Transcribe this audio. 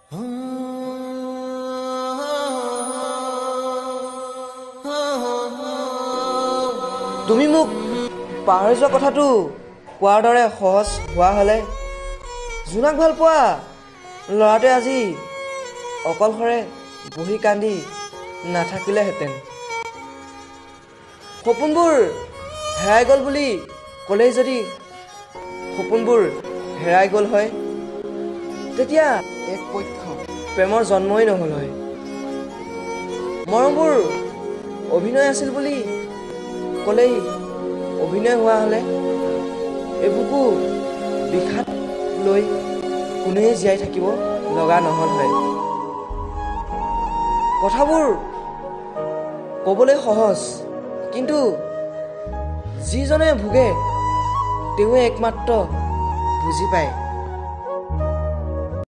তুমি মোক পাহৰি যোৱা কথাটো কোৱাৰ দৰে সহজ হোৱা হ'লে জোনাক ভাল পোৱা ল'ৰাটোৱে আজি অকলশৰে বহি কান্দি নাথাকিলেহেঁতেন। সপোনবোৰ হেৰাই গ'ল বুলি ক'লেই যদি সপোনবোৰ হেৰাই গ'ল হয়, তেতিয়া এক পক্ষ প্ৰেমৰ জন্মই নহ'ল হয়। মৰমবোৰ অভিনয় আছিল বুলি ক'লেই অভিনয় হোৱা হ'লে এইবোৰকো বিষাদ লৈ কোনোৱে জীয়াই থাকিব লগা নহ'ল হয়। কথাবোৰ ক'বলৈ সহজ, কিন্তু যিজনে ভোগে তেওঁৱে একমাত্ৰ বুজি পায়।